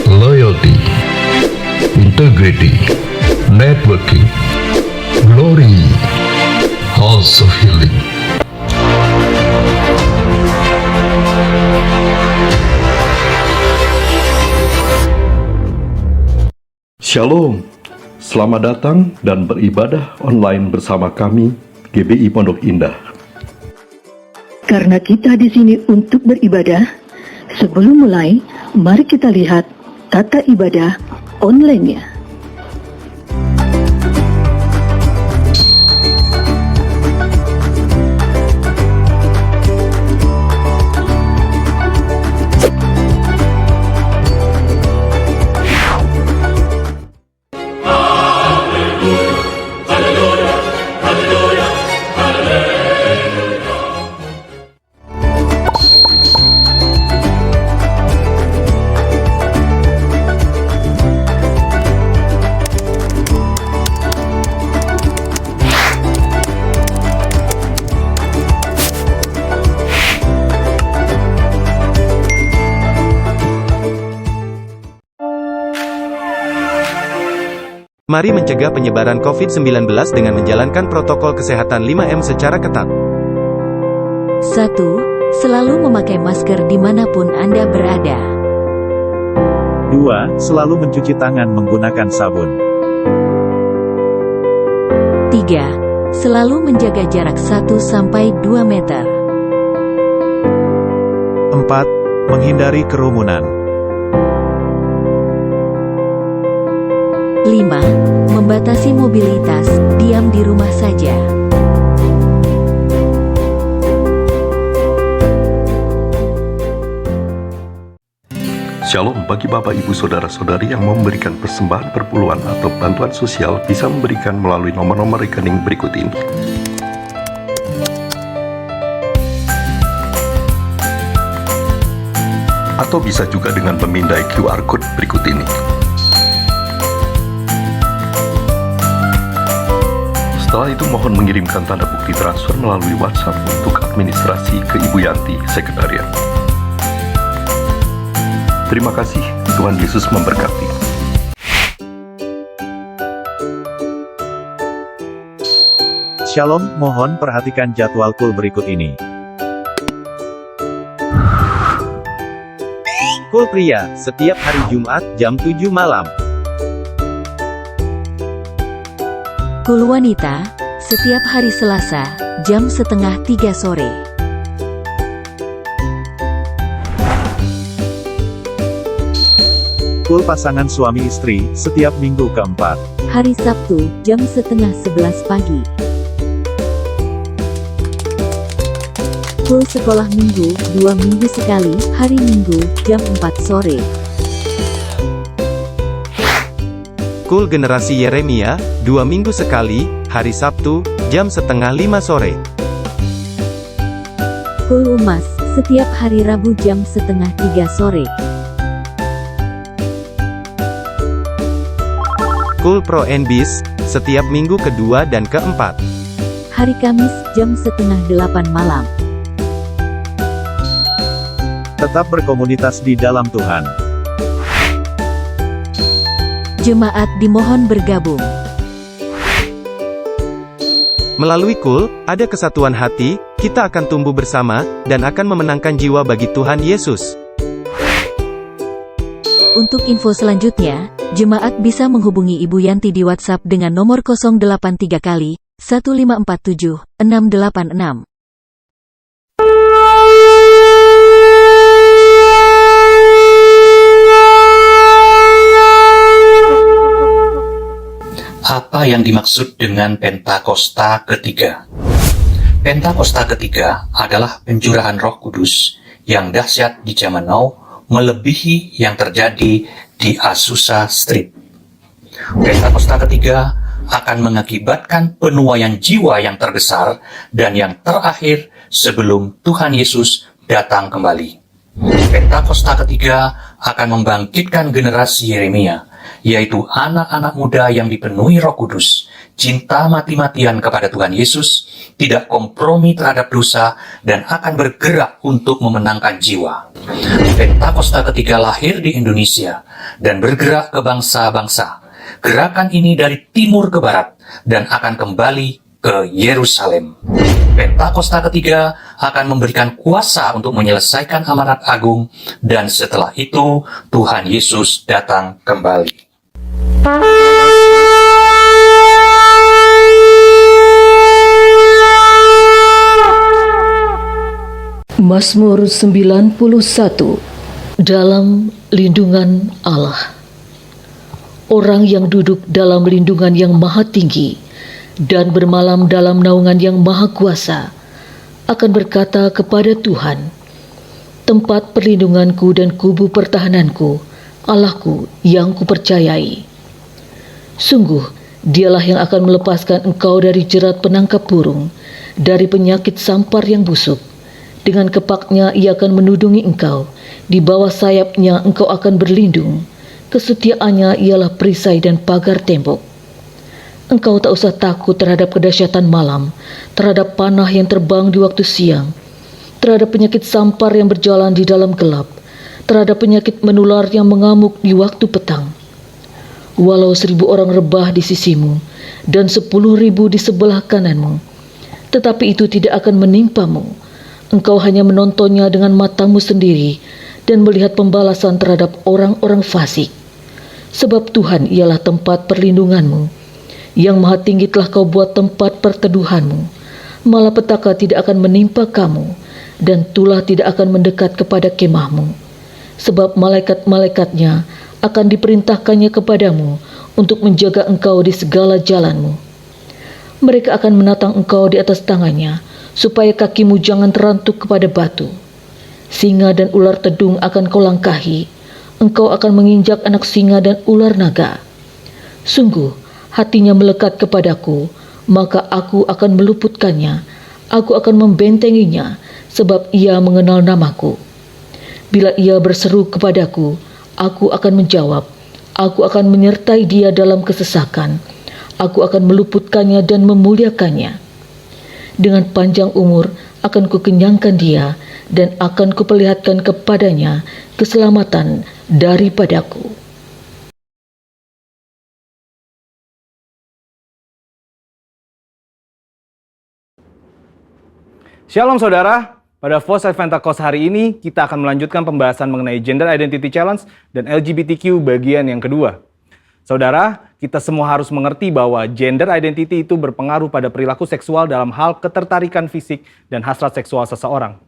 loyalty, integrity, networking, glory, house of healing. Shalom, selamat datang dan beribadah online bersama kami, GBI Pondok Indah. Karena kita di sini untuk beribadah, sebelum mulai, mari kita lihat tata ibadah online-nya. Mari mencegah penyebaran COVID-19 dengan menjalankan protokol kesehatan 5M secara ketat. 1. Selalu memakai masker dimanapun Anda berada. 2. Selalu mencuci tangan menggunakan sabun. 3. Selalu menjaga jarak 1-2 meter. 4. Menghindari kerumunan. 5. Membatasi mobilitas, diam di rumah saja. Shalom bagi Bapak Ibu Saudara-saudari yang mau memberikan persembahan perpuluhan atau bantuan sosial bisa memberikan melalui nomor-nomor rekening berikut ini. Atau bisa juga dengan memindai QR Code berikut ini. Setelah itu mohon mengirimkan tanda bukti transfer melalui WhatsApp untuk administrasi ke Ibu Yanti, Sekretariat. Terima kasih, Tuhan Yesus memberkati. Shalom, mohon perhatikan jadwal kul berikut ini. Kul pria, setiap hari Jumat, jam 7 malam. Kul wanita, setiap hari Selasa, jam 2:30 sore. Kul pasangan suami istri, setiap minggu keempat. Hari Sabtu, jam 10:30 pagi. Kul sekolah minggu, 2 minggu sekali, hari Minggu, jam 4 sore. Kul generasi Yeremia, 2 minggu sekali, hari Sabtu, jam 4:30 sore. Kul Umas, setiap hari Rabu jam 2:30 sore. Kul Pro NBIS, setiap minggu kedua dan keempat. Hari Kamis jam 7:30 malam. Tetap berkomunitas di dalam Tuhan. Jemaat dimohon bergabung. Melalui kul, ada kesatuan hati, kita akan tumbuh bersama, dan akan memenangkan jiwa bagi Tuhan Yesus. Untuk info selanjutnya, jemaat bisa menghubungi Ibu Yanti di WhatsApp dengan nomor 083 kali 1547 686. Apa yang dimaksud dengan Pentakosta ketiga? Pentakosta ketiga adalah pencurahan Roh Kudus yang dahsyat di zaman now, melebihi yang terjadi di Azusa Street. Pentakosta ketiga akan mengakibatkan penuaian jiwa yang terbesar dan yang terakhir sebelum Tuhan Yesus datang kembali. Pentakosta ketiga akan membangkitkan generasi Yeremia, yaitu anak-anak muda yang dipenuhi Roh Kudus, cinta mati-matian kepada Tuhan Yesus, tidak kompromi terhadap dosa, dan akan bergerak untuk memenangkan jiwa. Pentakosta ketiga lahir di Indonesia dan bergerak ke bangsa-bangsa. Gerakan ini dari timur ke barat dan akan kembali ke Yerusalem. Pentakosta ketiga akan memberikan kuasa untuk menyelesaikan amanat agung, dan setelah itu Tuhan Yesus datang kembali. Mazmur 91. Dalam lindungan Allah. Orang yang duduk dalam lindungan yang maha tinggi dan bermalam dalam naungan yang maha kuasa akan berkata kepada Tuhan, tempat perlindunganku dan kubu pertahananku, Allahku yang kupercayai. Sungguh, dialah yang akan melepaskan engkau dari jerat penangkap burung, dari penyakit sampar yang busuk. Dengan kepaknya ia akan menudungi engkau, di bawah sayapnya engkau akan berlindung. Kesetiaannya ialah perisai dan pagar tembok. Engkau tak usah takut terhadap kedahsyatan malam, terhadap panah yang terbang di waktu siang, terhadap penyakit sampar yang berjalan di dalam gelap, terhadap penyakit menular yang mengamuk di waktu petang. Walau 1.000 orang rebah di sisimu dan 10.000 di sebelah kananmu, tetapi itu tidak akan menimpamu. Engkau hanya menontonnya dengan matamu sendiri dan melihat pembalasan terhadap orang-orang fasik. Sebab Tuhan ialah tempat perlindunganmu. Yang maha tinggi telah kau buat tempat perteduhanmu. Malapetaka tidak akan menimpa kamu, dan tulah tidak akan mendekat kepada kemahmu. Sebab malaikat-malaikatnya akan diperintahkannya kepadamu untuk menjaga engkau di segala jalanmu. Mereka akan menatang engkau di atas tangannya, supaya kakimu jangan terantuk kepada batu. Singa dan ular tedung akan kau langkahi. Engkau akan menginjak anak singa dan ular naga. Sungguh, hatinya melekat kepadaku, maka aku akan meluputkannya. Aku akan membentenginya, sebab ia mengenal namaku. Bila ia berseru kepadaku, aku akan menjawab. Aku akan menyertai dia dalam kesesakan. Aku akan meluputkannya dan memuliakannya. Dengan panjang umur akan kukenyangkan dia, dan akan kuperlihatkan kepadanya keselamatan daripadaku. Shalom saudara, pada Voice of Pentecost hari ini kita akan melanjutkan pembahasan mengenai Gender Identity Challenge dan LGBTQ bagian yang kedua. Saudara, kita semua harus mengerti bahwa gender identity itu berpengaruh pada perilaku seksual dalam hal ketertarikan fisik dan hasrat seksual seseorang.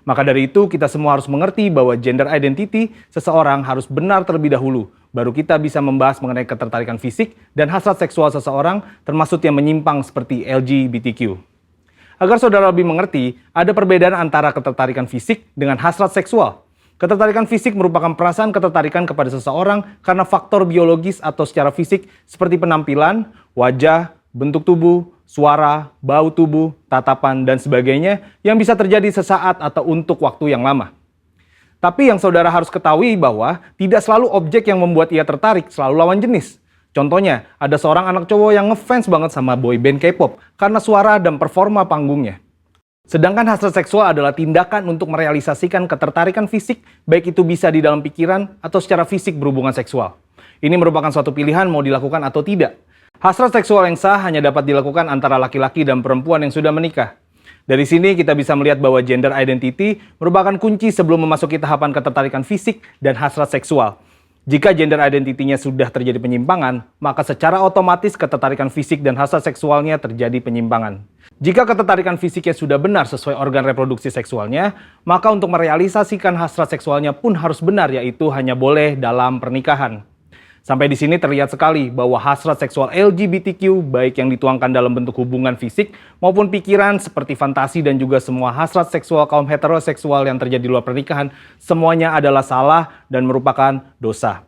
Maka dari itu kita semua harus mengerti bahwa gender identity seseorang harus benar terlebih dahulu, baru kita bisa membahas mengenai ketertarikan fisik dan hasrat seksual seseorang, termasuk yang menyimpang seperti LGBTQ. Agar saudara lebih mengerti, ada perbedaan antara ketertarikan fisik dengan hasrat seksual. Ketertarikan fisik merupakan perasaan ketertarikan kepada seseorang karena faktor biologis atau secara fisik seperti penampilan, wajah, bentuk tubuh, suara, bau tubuh, tatapan, dan sebagainya yang bisa terjadi sesaat atau untuk waktu yang lama. Tapi yang saudara harus ketahui bahwa tidak selalu objek yang membuat ia tertarik selalu lawan jenis. Contohnya, ada seorang anak cowok yang ngefans banget sama boyband K-pop karena suara dan performa panggungnya. Sedangkan hasrat seksual adalah tindakan untuk merealisasikan ketertarikan fisik, baik itu bisa di dalam pikiran atau secara fisik berhubungan seksual. Ini merupakan suatu pilihan mau dilakukan atau tidak. Hasrat seksual yang sah hanya dapat dilakukan antara laki-laki dan perempuan yang sudah menikah. Dari sini kita bisa melihat bahwa gender identity merupakan kunci sebelum memasuki tahapan ketertarikan fisik dan hasrat seksual. Jika gender identity-nya sudah terjadi penyimpangan, maka secara otomatis ketertarikan fisik dan hasrat seksualnya terjadi penyimpangan. Jika ketertarikan fisiknya sudah benar sesuai organ reproduksi seksualnya, maka untuk merealisasikan hasrat seksualnya pun harus benar, yaitu hanya boleh dalam pernikahan. Sampai di sini terlihat sekali bahwa hasrat seksual LGBTQ, baik yang dituangkan dalam bentuk hubungan fisik maupun pikiran seperti fantasi dan juga semua hasrat seksual kaum heteroseksual yang terjadi di luar pernikahan, semuanya adalah salah dan merupakan dosa.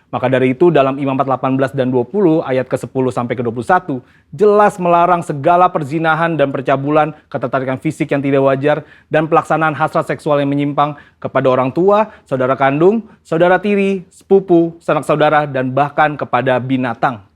Maka dari itu dalam Imamat 18 dan 20 ayat ke-10 sampai ke-21 jelas melarang segala perzinahan dan percabulan, ketertarikan fisik yang tidak wajar, dan pelaksanaan hasrat seksual yang menyimpang kepada orang tua, saudara kandung, saudara tiri, sepupu, sanak saudara, dan bahkan kepada binatang.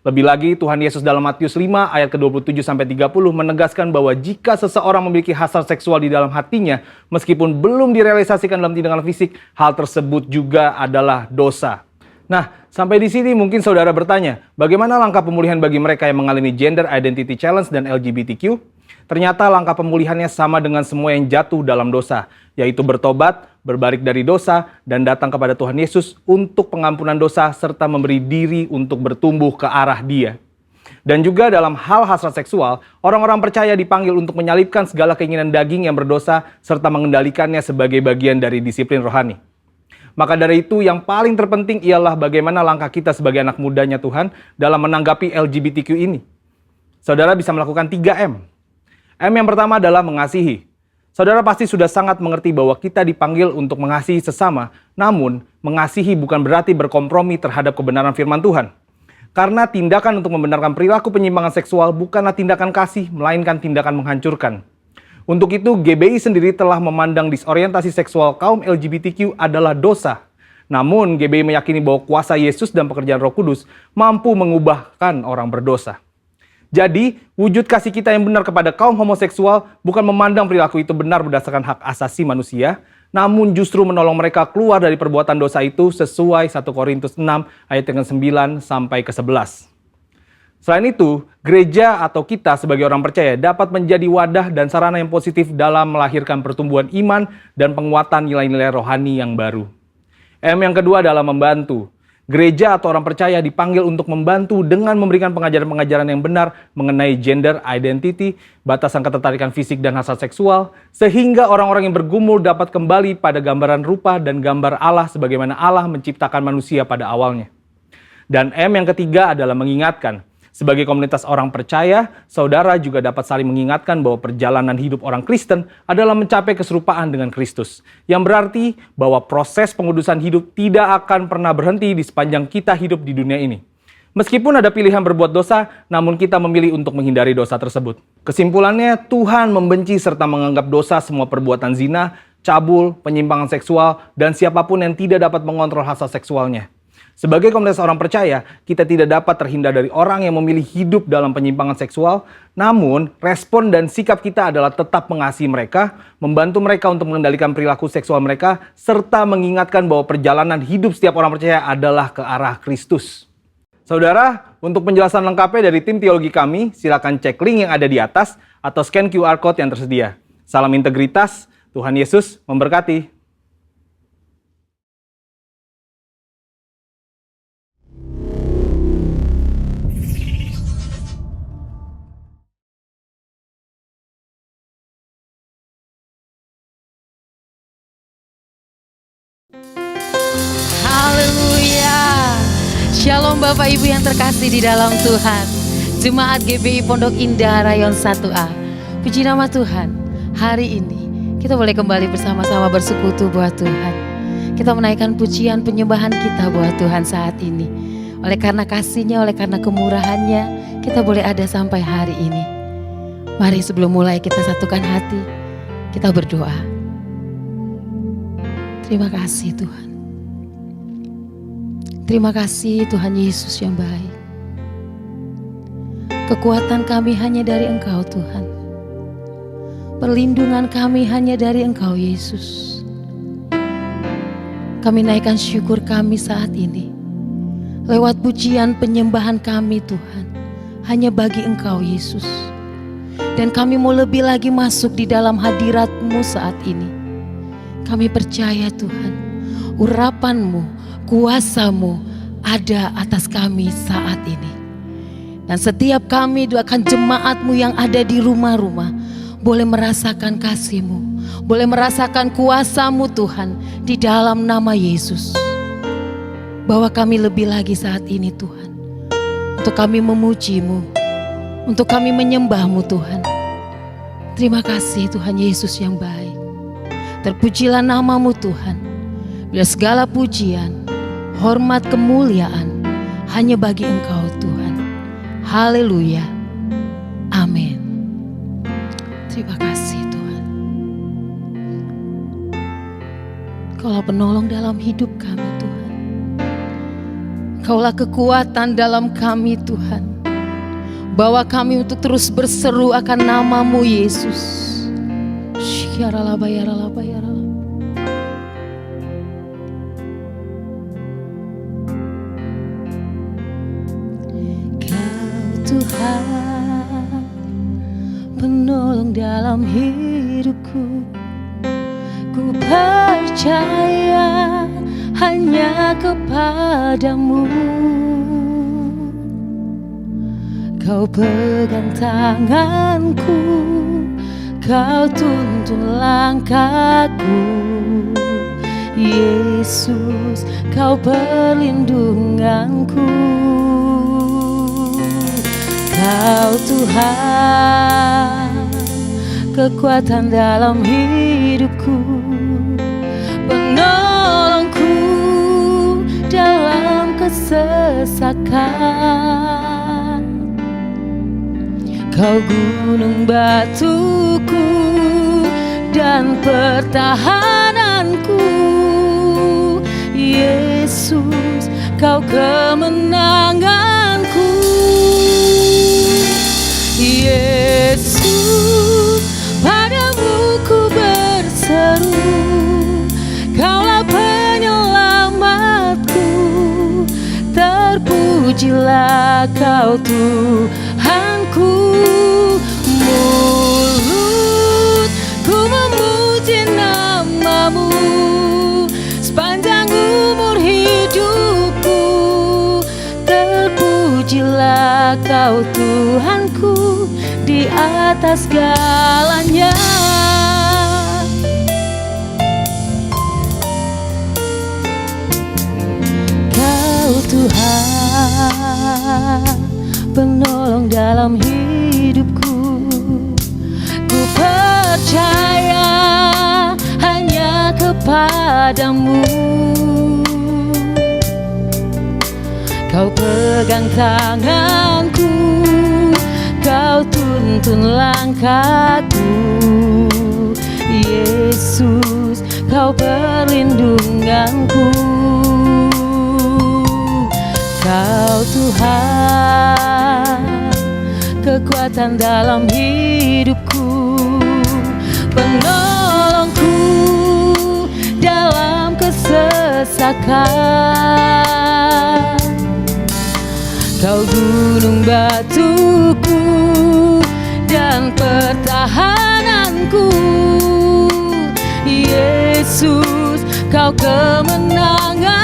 Lebih lagi, Tuhan Yesus dalam Matius 5 ayat ke-27 sampai 30 menegaskan bahwa jika seseorang memiliki hasrat seksual di dalam hatinya, meskipun belum direalisasikan dalam tindakan fisik, hal tersebut juga adalah dosa. Nah, sampai di sini mungkin saudara bertanya, bagaimana langkah pemulihan bagi mereka yang mengalami Gender Identity Challenge dan LGBTQ? Ternyata langkah pemulihannya sama dengan semua yang jatuh dalam dosa, yaitu bertobat, berbalik dari dosa, dan datang kepada Tuhan Yesus untuk pengampunan dosa, serta memberi diri untuk bertumbuh ke arah Dia. Dan juga dalam hal hasrat seksual, orang-orang percaya dipanggil untuk menyalipkan segala keinginan daging yang berdosa, serta mengendalikannya sebagai bagian dari disiplin rohani. Maka dari itu yang paling terpenting ialah bagaimana langkah kita sebagai anak mudanya Tuhan dalam menanggapi LGBTQ ini. Saudara bisa melakukan 3M. M yang pertama adalah mengasihi. Saudara pasti sudah sangat mengerti bahwa kita dipanggil untuk mengasihi sesama, namun mengasihi bukan berarti berkompromi terhadap kebenaran firman Tuhan. Karena tindakan untuk membenarkan perilaku penyimpangan seksual bukanlah tindakan kasih, melainkan tindakan menghancurkan. Untuk itu, GBI sendiri telah memandang disorientasi seksual kaum LGBTQ adalah dosa. Namun, GBI meyakini bahwa kuasa Yesus dan pekerjaan Roh Kudus mampu mengubahkan orang berdosa. Jadi, wujud kasih kita yang benar kepada kaum homoseksual bukan memandang perilaku itu benar berdasarkan hak asasi manusia, namun justru menolong mereka keluar dari perbuatan dosa itu sesuai 1 Korintus 6 ayat yang ke-9 sampai ke-11. Selain itu, gereja atau kita sebagai orang percaya dapat menjadi wadah dan sarana yang positif dalam melahirkan pertumbuhan iman dan penguatan nilai-nilai rohani yang baru. M yang kedua adalah membantu. Gereja atau orang percaya dipanggil untuk membantu dengan memberikan pengajaran-pengajaran yang benar mengenai gender identity, batasan ketertarikan fisik dan hasrat seksual, sehingga orang-orang yang bergumul dapat kembali pada gambaran rupa dan gambar Allah sebagaimana Allah menciptakan manusia pada awalnya. Dan M yang ketiga adalah mengingatkan. Sebagai komunitas orang percaya, saudara juga dapat saling mengingatkan bahwa perjalanan hidup orang Kristen adalah mencapai keserupaan dengan Kristus. Yang berarti bahwa proses pengudusan hidup tidak akan pernah berhenti di sepanjang kita hidup di dunia ini. Meskipun ada pilihan berbuat dosa, namun kita memilih untuk menghindari dosa tersebut. Kesimpulannya, Tuhan membenci serta menganggap dosa semua perbuatan zina, cabul, penyimpangan seksual, dan siapapun yang tidak dapat mengontrol hasrat seksualnya. Sebagai komunitas orang percaya, kita tidak dapat terhindar dari orang yang memilih hidup dalam penyimpangan seksual, namun respon dan sikap kita adalah tetap mengasihi mereka, membantu mereka untuk mengendalikan perilaku seksual mereka, serta mengingatkan bahwa perjalanan hidup setiap orang percaya adalah ke arah Kristus. Saudara, untuk penjelasan lengkapnya dari tim teologi kami, silakan cek link yang ada di atas atau scan QR Code yang tersedia. Salam integritas, Tuhan Yesus memberkati. Haleluya. Shalom Bapak Ibu yang terkasih di dalam Tuhan. Jemaat GBI Pondok Indah Rayon 1A. Puji nama Tuhan. Hari ini kita boleh kembali bersama-sama bersekutu buat Tuhan. Kita menaikkan pujian penyembahan kita buat Tuhan saat ini. Oleh karena kasih-Nya, oleh karena kemurahan-Nya, kita boleh ada sampai hari ini. Mari sebelum mulai kita satukan hati, kita berdoa. Terima kasih Tuhan. Terima kasih Tuhan Yesus yang baik. Kekuatan kami hanya dari Engkau Tuhan. Perlindungan kami hanya dari Engkau Yesus. Kami naikkan syukur kami saat ini. Lewat pujian penyembahan kami Tuhan. Hanya bagi Engkau Yesus. Dan kami mau lebih lagi masuk di dalam hadirat-Mu saat ini. Kami percaya Tuhan, urapan-Mu, kuasa-Mu ada atas kami saat ini. Dan setiap kami doakan jemaat-Mu yang ada di rumah-rumah boleh merasakan kasih-Mu, boleh merasakan kuasa-Mu Tuhan di dalam nama Yesus. Bawa kami lebih lagi saat ini Tuhan, untuk kami memuji-Mu, untuk kami menyembah-Mu Tuhan. Terima kasih Tuhan Yesus yang baik. Terpujilah nama-Mu Tuhan. Bila segala pujian, hormat, kemuliaan hanya bagi Engkau Tuhan. Haleluya. Amin. Terima kasih Tuhan. Engkaulah penolong dalam hidup kami Tuhan. Kaulah kekuatan dalam kami Tuhan. Bawa kami untuk terus berseru akan nama-Mu Yesus. Syaralabayaralabayarala. Kau Tuhan, penolong dalam hidupku. Ku percaya hanya kepadamu. Kau pegang tanganku, Kau tuntun langkahku. Yesus, Kau perlindunganku. Kau Tuhan, kekuatan dalam hidupku, penolongku dalam kesesakan. Kau gunung batuku dan pertahananku. Yesus, Kau kemenanganku. Yesus, padamu ku berseru. Kaulah penyelamatku. Terpujilah Kau Tuhanku. Mulutku memuji nama-Mu sepanjang umur hidupku. Terpujilah Kau Tuhanku di atas segalanya. Kau Tuhan, penolong dalam hidupku. Ku percaya hanya kepadamu. Kau pegang tanganku, Kau tuntun langkahku. Yesus, Kau perlindunganku. Kau Tuhan, kekuatan dalam hidupku, penolongku dalam kesesakan. Kau gunung batuku dan pertahananku. Yesus, Kau kemenanganku.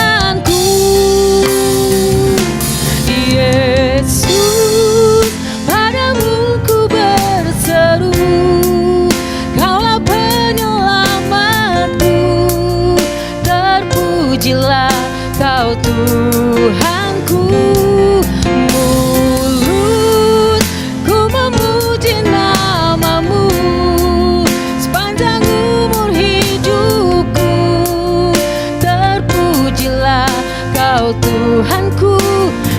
Yesus, padamu ku berseru. Kaulah penyelamatku. Terpujilah Kau Tuhanku. Mulutku memuji nama-Mu sepanjang umur hidupku. Terpujilah Kau Tuhanku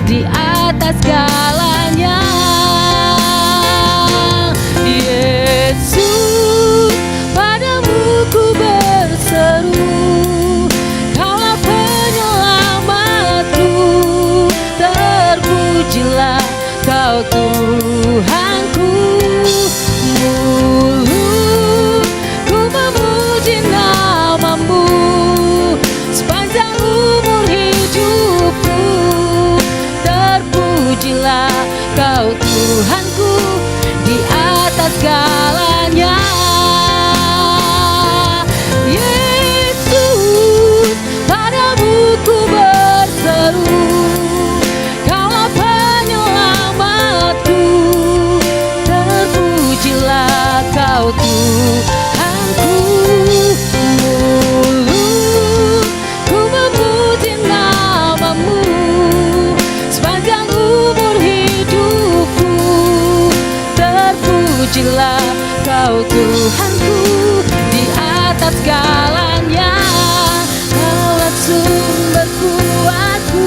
di atas segalanya. Yesus, padamu ku berseru. Kaulah penyelamatku. Terpujilah Kau Tuhanku. Mulutku memuji nama-Mu sepanjang umur hidupku. Terpujilah Kau Tuhanku di atas segalanya. Yesus, padamu ku berseru. Kaulah penyelamatku. Terpujilah Kau Tuhanku. Mulutku memuji nama-Mu sepanjang umur hidupku. Terpujilah Kau Tuhanku di atas segalanya. Kaulah sumber kuatku.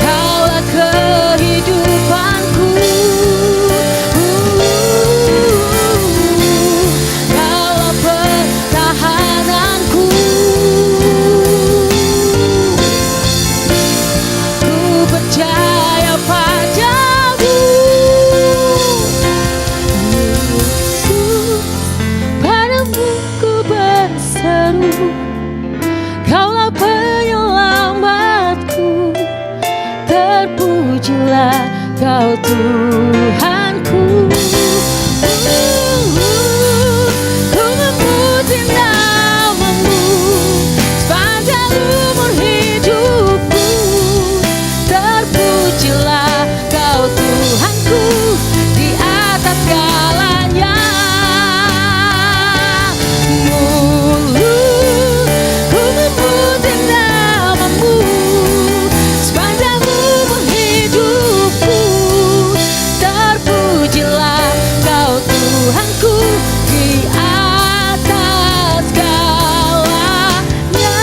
Kaulah kehidupanku. Kaulah pertahananku. berseru, Kaulah penyelamatku, terpujilah Kau Tuhanku. Ku memuji namamu sepanjang umur hidupku, terpujilah Kau Tuhanku di atas segalanya. Mulu ku memuji namamu sepanjang umur hidupku, terpujilah Kau Tuhanku di atas segalanya.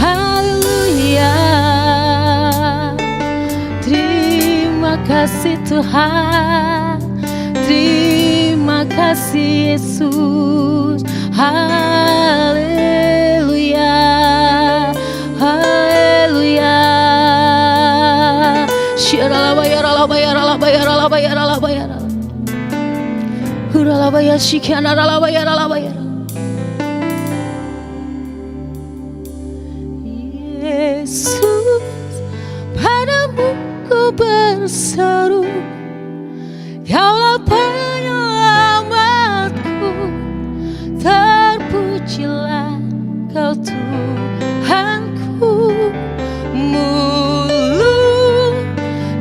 Haleluya. Terima kasih Tuhan, terima kasih Yesus. Haleluya, haleluya. Yesus, padamu ku berseru, Kaulah penyelamatku, terpujilah Kau Tuhanku. Mulu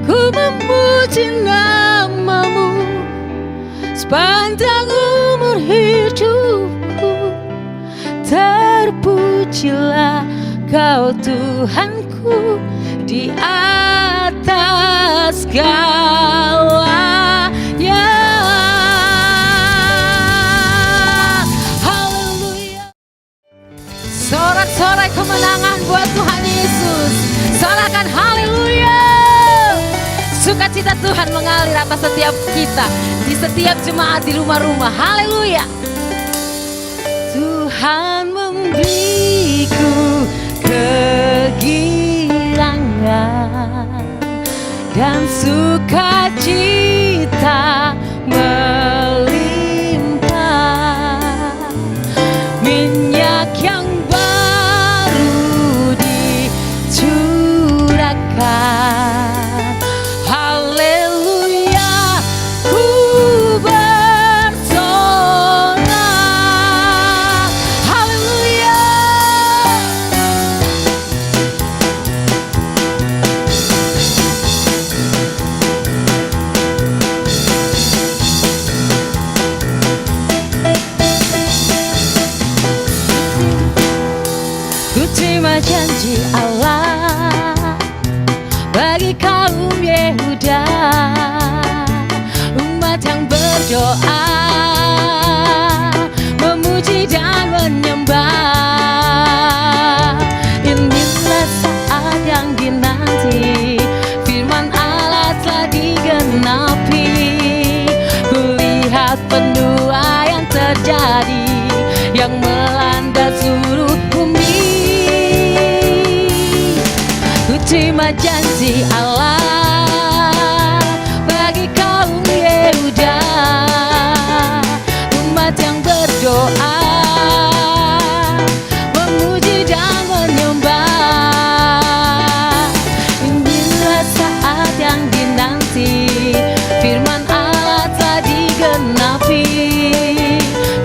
ku memuji namamu sepanjang umur hidupku, terpujilah Kau Tuhanku di atas segalanya. Haleluya. Sorak-sorai kemenangan buat Tuhan Yesus. Sorakan haleluya. Sukacita Tuhan mengalir atas setiap kita, di setiap jemaat, di rumah-rumah. Haleluya. Tuhan memberiku kegirangan dan sukacita melimpah, minyak yang baru dicurahkan. Haleluya, ku bersorak. Haleluya. Ku terima janji Allah bagi kaum Yehuda, umat yang berdoa, memuji dan menyembah. Inilah saat yang dinanti, firman Allah telah digenapi. Kulihat penuaian terjadi yang melanda seluruh bumi. Ku terima janji Allah bagi kaum Yehuda, umat yang berdoa, memuji dan menyembah. Inilah saat yang dinanti, firman Allah telah digenapi.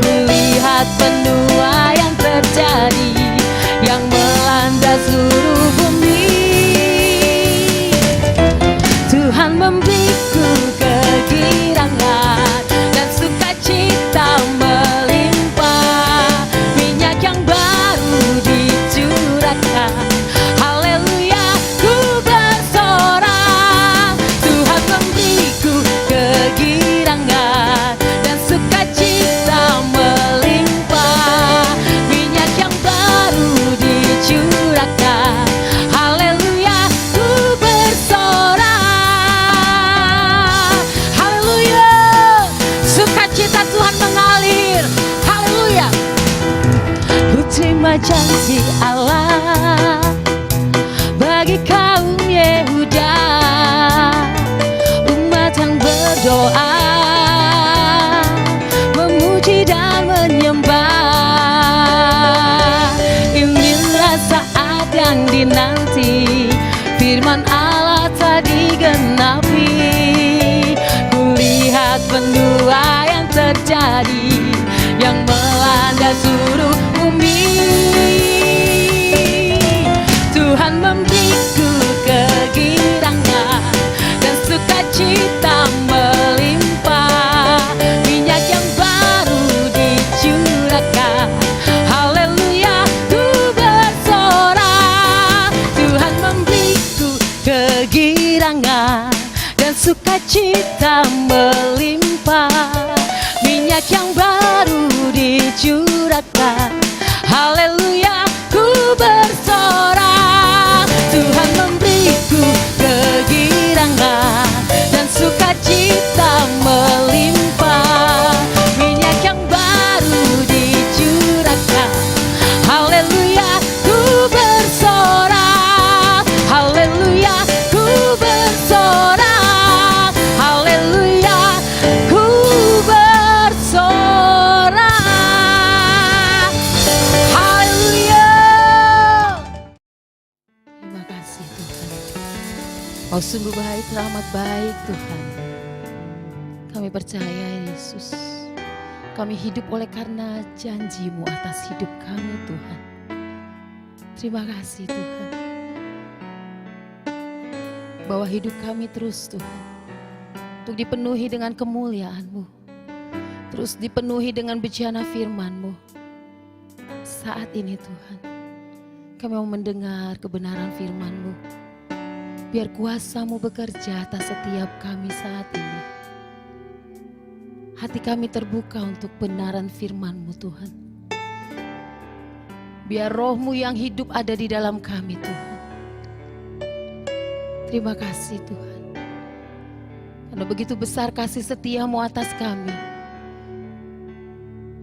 Melihat penuaian terjadi yang melanda seluruh bumi. Tuhan memberiku kegirangan dan sukacita melimpah, janji Allah bagi kaum Yehuda, umat yang berdoa, memuji dan menyembah. Inilah saat yang dinanti, firman Allah tak digenapi. Kulihat penuai yang terjadi, yang melanda seluruh bumi. Tuhan memberiku kegirangan dan sukacita melimpah, minyak yang baru dicurahkan. Haleluya, ku bersorak. Tuhan memberiku kegirangan dan sukacita melimpah, minyak yang baru dicurahkan. Haleluya, ku bersorak. Tuhan memberiku kegirangan dan sukacita melimpah, minyak yang baru dicurahkan. Haleluya, ku bersorak. Haleluya, ku bersorak. Haleluya, ku bersorak. Haleluya. Terima kasih Tuhan. Kau sungguh baik, teramat baik Tuhan. Kami percaya Yesus, kami hidup oleh karena janji-Mu atas hidup kami Tuhan. Terima kasih Tuhan, bahwa hidup kami terus Tuhan untuk dipenuhi dengan kemuliaan-Mu, terus dipenuhi dengan bejana firman-Mu. Saat ini Tuhan, kami mau mendengar kebenaran firman-Mu. Biar kuasa-Mu bekerja atas setiap kami saat ini. Hati kami terbuka untuk benaran firman-Mu Tuhan. Biar Roh-Mu yang hidup ada di dalam kami Tuhan. Terima kasih Tuhan, karena begitu besar kasih setia-Mu atas kami.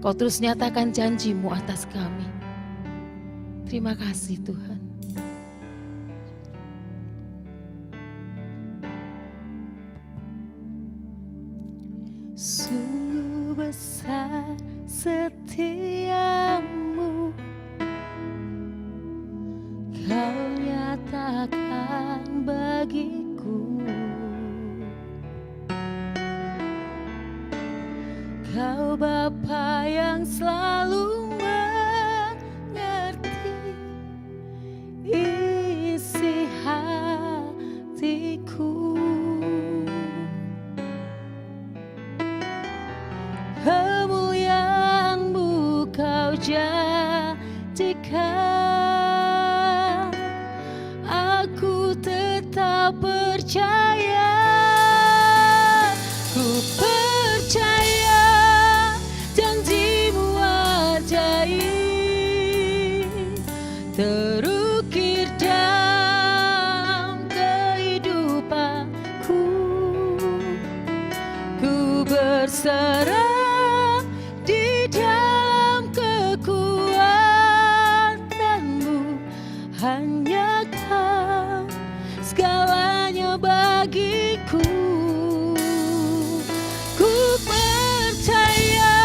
Kau terus nyatakan janji-Mu atas kami. Terima kasih Tuhan. Sungguh besar setia-Mu, Kau nyatakan bagiku. Kau Bapa yang selalu mengerti isi hatiku. Kemuliaan-Mu Kau jadikan, aku tetap percaya. Ku percaya janji-Mu ajaib, terukir dalam kehidupanku. Ku berserah di dalam kekuatan-Mu, hanya Kau segalanya bagiku. Ku percaya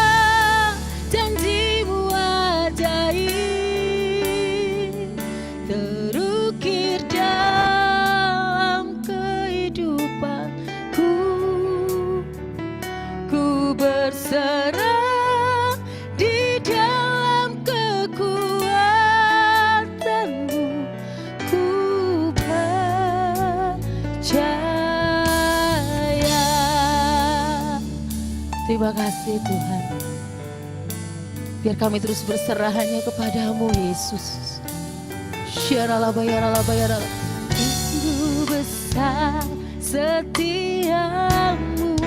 janji-Mu ajaib, terukir dalam kehidupanku. Ku berserah di dalam kekuatan-Mu. Ku percaya. Terima kasih Tuhan. Biar kami terus berserah hanya kepada-Mu Yesus. Syaralabayaralabayarala. Sungguh besar setia-Mu,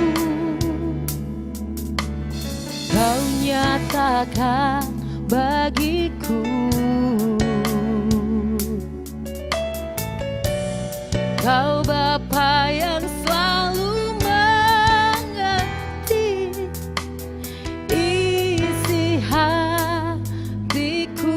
Kau nyatakan bagiku. Kau Bapa yang selalu mengerti isi hatiku.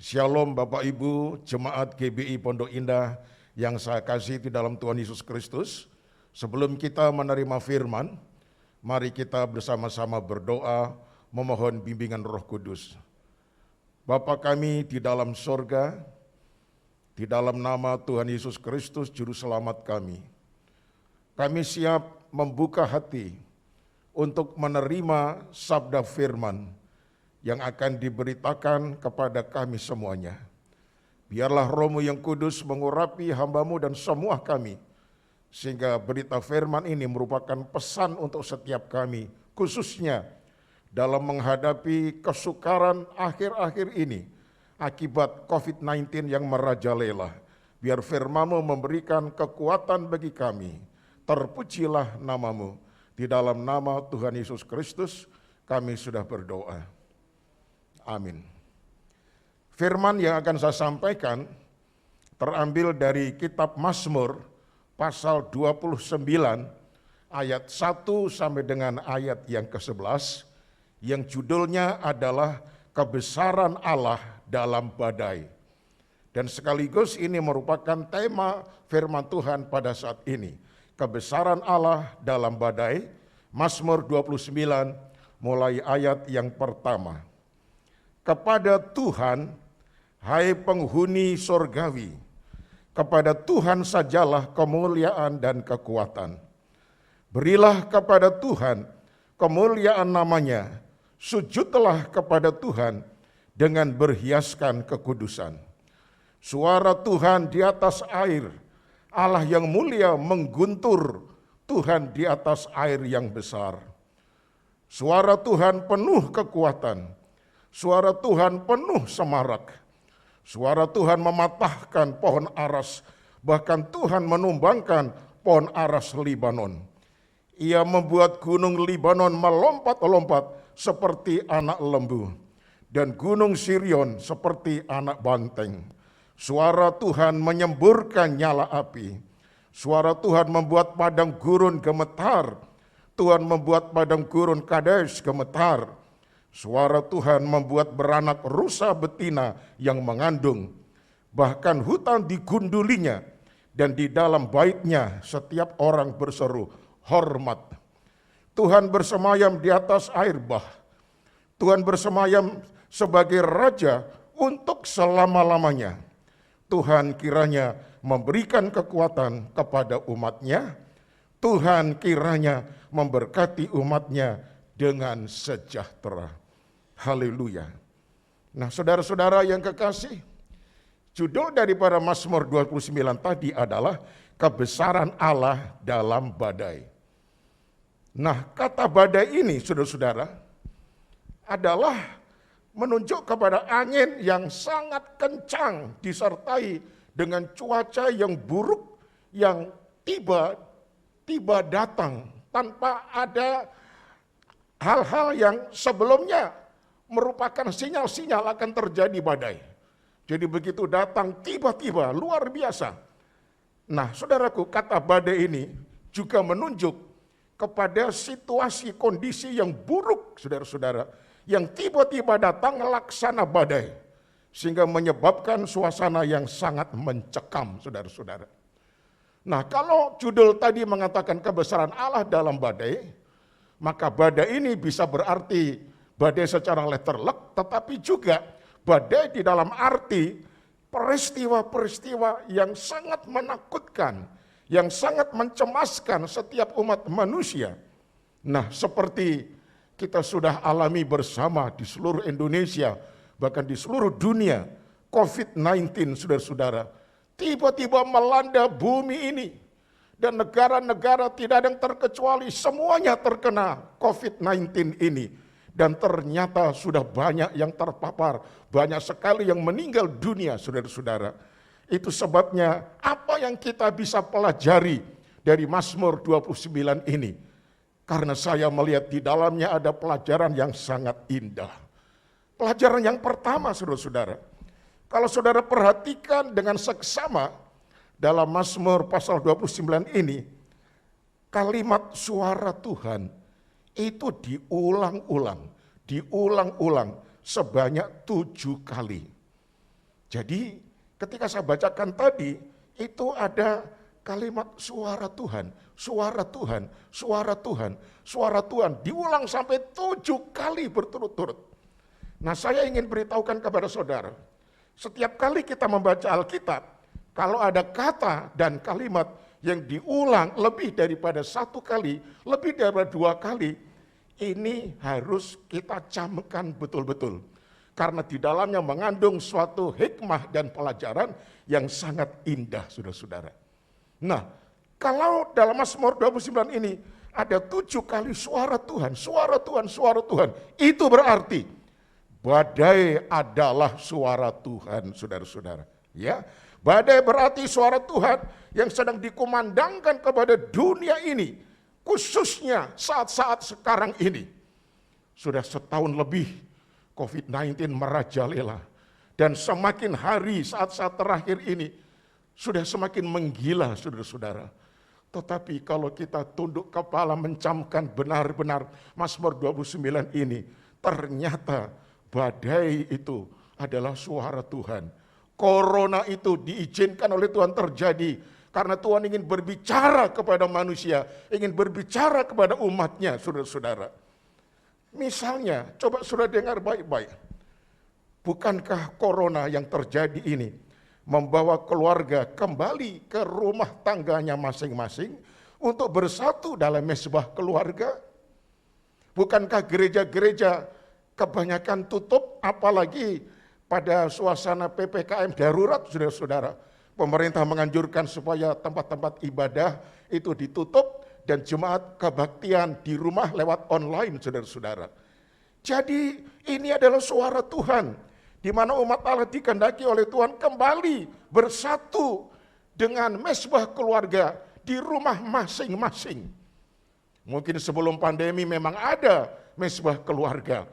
Shalom Bapak Ibu, Jemaat GBI Pondok Indah yang saya kasih di dalam Tuhan Yesus Kristus. Sebelum kita menerima firman, mari kita bersama-sama berdoa memohon bimbingan Roh Kudus. Bapa kami di dalam sorga, di dalam nama Tuhan Yesus Kristus Juru Selamat kami siap membuka hati untuk menerima sabda firman yang akan diberitakan kepada kami semuanya. Biarlah Roh-Mu yang kudus mengurapi hamba-Mu dan semua kami, sehingga berita firman ini merupakan pesan untuk setiap kami, khususnya dalam menghadapi kesukaran akhir-akhir ini akibat COVID-19 yang merajalela. Biar firman-Mu memberikan kekuatan bagi kami. Terpujilah nama-Mu. Di dalam nama Tuhan Yesus Kristus kami sudah berdoa. Amin. Firman yang akan saya sampaikan terambil dari kitab Mazmur pasal 29 ayat 1 sampai dengan ayat yang ke-11 yang judulnya adalah Kebesaran Allah dalam Badai. Dan sekaligus ini merupakan tema firman Tuhan pada saat ini. Kebesaran Allah dalam Badai, Mazmur 29 mulai ayat yang pertama. Kepada Tuhan, hai penghuni sorgawi, kepada Tuhan sajalah kemuliaan dan kekuatan. Berilah kepada Tuhan kemuliaan namanya, sujudlah kepada Tuhan dengan berhiaskan kekudusan. Suara Tuhan di atas air, Allah yang mulia mengguntur, Tuhan di atas air yang besar. Suara Tuhan penuh kekuatan, suara Tuhan penuh semarak. Suara Tuhan mematahkan pohon aras, bahkan Tuhan menumbangkan pohon aras Libanon. Ia membuat gunung Libanon melompat-lompat seperti anak lembu, dan gunung Sirion seperti anak banteng. Suara Tuhan menyemburkan nyala api. Suara Tuhan membuat padang gurun gemetar. Tuhan membuat padang gurun Kadesh gemetar. Suara Tuhan membuat beranak rusa betina yang mengandung. Bahkan hutan digundulinya, dan di dalam baitnya setiap orang berseru, hormat. Tuhan bersemayam di atas air bah. Tuhan bersemayam sebagai Raja untuk selama-lamanya. Tuhan kiranya memberikan kekuatan kepada umatnya. Tuhan kiranya memberkati umatnya dengan sejahtera. Haleluya. Nah, saudara-saudara yang kekasih, judul daripada Mazmur 29 tadi adalah Kebesaran Allah dalam Badai. Nah, kata badai ini, saudara-saudara, adalah menunjuk kepada angin yang sangat kencang disertai dengan cuaca yang buruk yang tiba-tiba datang tanpa ada hal-hal yang sebelumnya merupakan sinyal-sinyal akan terjadi badai. Jadi begitu datang tiba-tiba luar biasa. Nah, saudaraku, kata badai ini juga menunjuk kepada situasi kondisi yang buruk, saudara-saudara, yang tiba-tiba datang laksana badai, sehingga menyebabkan suasana yang sangat mencekam, saudara-saudara. Nah, kalau judul tadi mengatakan kebesaran Allah dalam badai, maka badai ini bisa berarti badai secara letterlek, tetapi juga badai di dalam arti peristiwa-peristiwa yang sangat menakutkan, yang sangat mencemaskan setiap umat manusia. Nah, seperti kita sudah alami bersama di seluruh Indonesia, bahkan di seluruh dunia, COVID-19, saudara-saudara, tiba-tiba melanda bumi ini. Dan negara-negara tidak ada yang terkecuali, semuanya terkena COVID-19 ini. Dan ternyata sudah banyak yang terpapar, banyak sekali yang meninggal dunia, saudara-saudara. Itu sebabnya apa yang kita bisa pelajari dari Mazmur 29 ini. Karena saya melihat di dalamnya ada pelajaran yang sangat indah. Pelajaran yang pertama, saudara-saudara, kalau saudara perhatikan dengan seksama dalam Mazmur pasal 29 ini, kalimat suara Tuhan itu diulang-ulang sebanyak 7 kali. Jadi ketika saya bacakan tadi, itu ada kalimat suara Tuhan, suara Tuhan, suara Tuhan, suara Tuhan. Diulang sampai 7 kali berturut-turut. Nah, saya ingin beritahukan kepada saudara, setiap kali kita membaca Alkitab, kalau ada kata dan kalimat yang diulang lebih daripada 1 kali, lebih daripada 2 kali, ini harus kita camkan betul-betul. Karena di dalamnya mengandung suatu hikmah dan pelajaran yang sangat indah, saudara-saudara. Nah, kalau dalam Mazmur 29 ini ada 7 kali suara Tuhan, suara Tuhan, suara Tuhan, itu berarti badai adalah suara Tuhan, saudara-saudara. Ya, badai berarti suara Tuhan yang sedang dikumandangkan kepada dunia ini, khususnya saat-saat sekarang ini. Sudah setahun lebih COVID-19 merajalela, dan semakin hari saat-saat terakhir ini sudah semakin menggila, saudara-saudara. Tetapi kalau kita tunduk kepala mencamkan benar-benar Mazmur 29 ini, ternyata badai itu adalah suara Tuhan. Corona itu diizinkan oleh Tuhan terjadi karena Tuhan ingin berbicara kepada manusia, ingin berbicara kepada umatnya, saudara-saudara. Misalnya, coba saudara dengar baik-baik. Bukankah corona yang terjadi ini membawa keluarga kembali ke rumah tangganya masing-masing untuk bersatu dalam mesbah keluarga? Bukankah gereja-gereja kebanyakan tutup, apalagi pada suasana PPKM darurat, saudara-saudara. Pemerintah menganjurkan supaya tempat-tempat ibadah itu ditutup dan jemaat kebaktian di rumah lewat online, saudara-saudara. Jadi ini adalah suara Tuhan, di mana umat Allah dikehendaki oleh Tuhan kembali bersatu dengan mesbah keluarga di rumah masing-masing. Mungkin sebelum pandemi memang ada mesbah keluarga,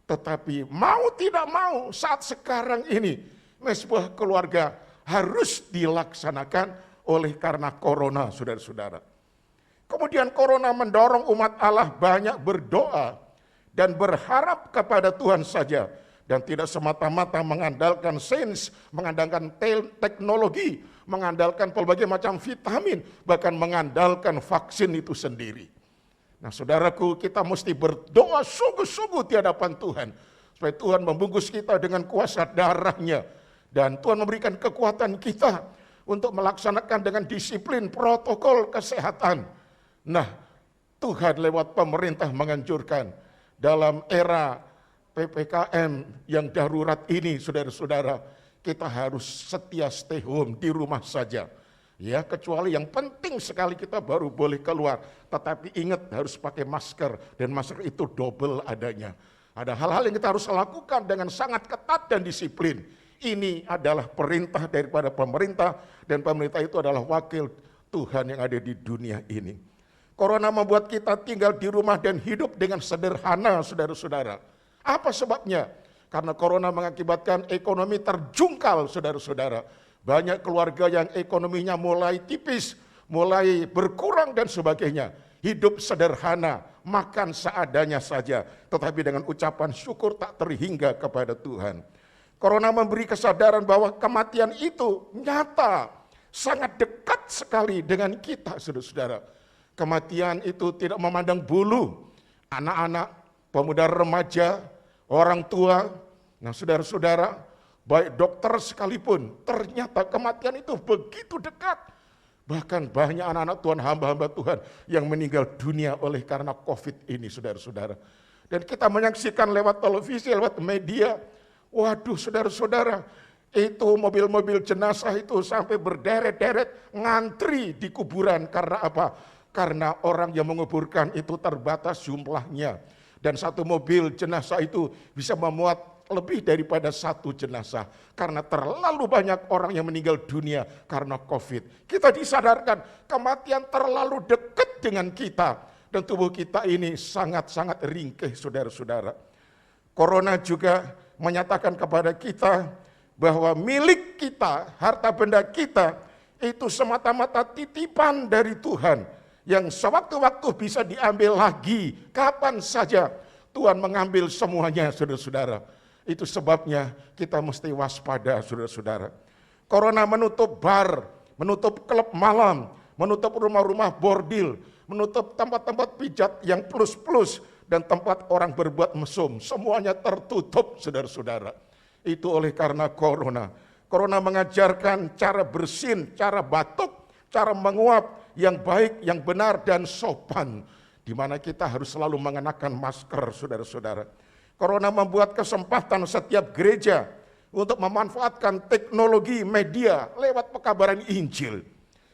tetapi mau tidak mau saat sekarang ini mesbah keluarga harus dilaksanakan oleh karena corona, saudara-saudara. Kemudian corona mendorong umat Allah banyak berdoa dan berharap kepada Tuhan saja, dan tidak semata-mata mengandalkan sains, mengandalkan teknologi, mengandalkan berbagai macam vitamin, bahkan mengandalkan vaksin itu sendiri. Nah, saudaraku, kita mesti berdoa sungguh-sungguh di hadapan Tuhan, supaya Tuhan membungkus kita dengan kuasa darah-Nya, dan Tuhan memberikan kekuatan kita untuk melaksanakan dengan disiplin protokol kesehatan. Nah, Tuhan lewat pemerintah menganjurkan dalam era PPKM yang darurat ini, saudara-saudara, kita harus setia stay home di rumah saja. Ya, kecuali yang penting sekali kita baru boleh keluar. Tetapi ingat harus pakai masker, dan masker itu double adanya. Ada hal-hal yang kita harus lakukan dengan sangat ketat dan disiplin. Ini adalah perintah daripada pemerintah, dan pemerintah itu adalah wakil Tuhan yang ada di dunia ini. Corona membuat kita tinggal di rumah dan hidup dengan sederhana, saudara-saudara. Apa sebabnya? Karena corona mengakibatkan ekonomi terjungkal, saudara-saudara. Banyak keluarga yang ekonominya mulai tipis, mulai berkurang dan sebagainya. Hidup sederhana, makan seadanya saja, tetapi dengan ucapan syukur tak terhingga kepada Tuhan. Corona memberi kesadaran bahwa kematian itu nyata, sangat dekat sekali dengan kita, saudara-saudara. Kematian itu tidak memandang bulu, anak-anak, pemuda remaja, orang tua. Nah, saudara-saudara, baik dokter sekalipun, ternyata kematian itu begitu dekat. Bahkan banyak anak-anak Tuhan, hamba-hamba Tuhan yang meninggal dunia oleh karena COVID ini, saudara-saudara. Dan kita menyaksikan lewat televisi, lewat media. Waduh, saudara-saudara, itu mobil-mobil jenazah itu sampai berderet-deret ngantri di kuburan. Karena apa? Karena orang yang menguburkan itu terbatas jumlahnya. Dan satu mobil jenazah itu bisa memuat lebih daripada satu jenazah. Karena terlalu banyak orang yang meninggal dunia karena COVID. Kita disadarkan kematian terlalu dekat dengan kita. Dan tubuh kita ini sangat-sangat ringkih, saudara-saudara. Corona juga menyatakan kepada kita bahwa milik kita, harta benda kita, itu semata-mata titipan dari Tuhan. Yang sewaktu-waktu bisa diambil lagi, kapan saja Tuhan mengambil semuanya, saudara-saudara. Itu sebabnya kita mesti waspada, saudara-saudara. Corona menutup bar, menutup klub malam, menutup rumah-rumah bordil, menutup tempat-tempat pijat yang plus-plus, dan tempat orang berbuat mesum. Semuanya tertutup, saudara-saudara. Itu oleh karena corona. Corona mengajarkan cara bersin, cara batuk, cara menguap yang baik, yang benar, dan sopan. Di mana kita harus selalu mengenakan masker, saudara-saudara. Corona membuat kesempatan setiap gereja untuk memanfaatkan teknologi media lewat pekabaran Injil.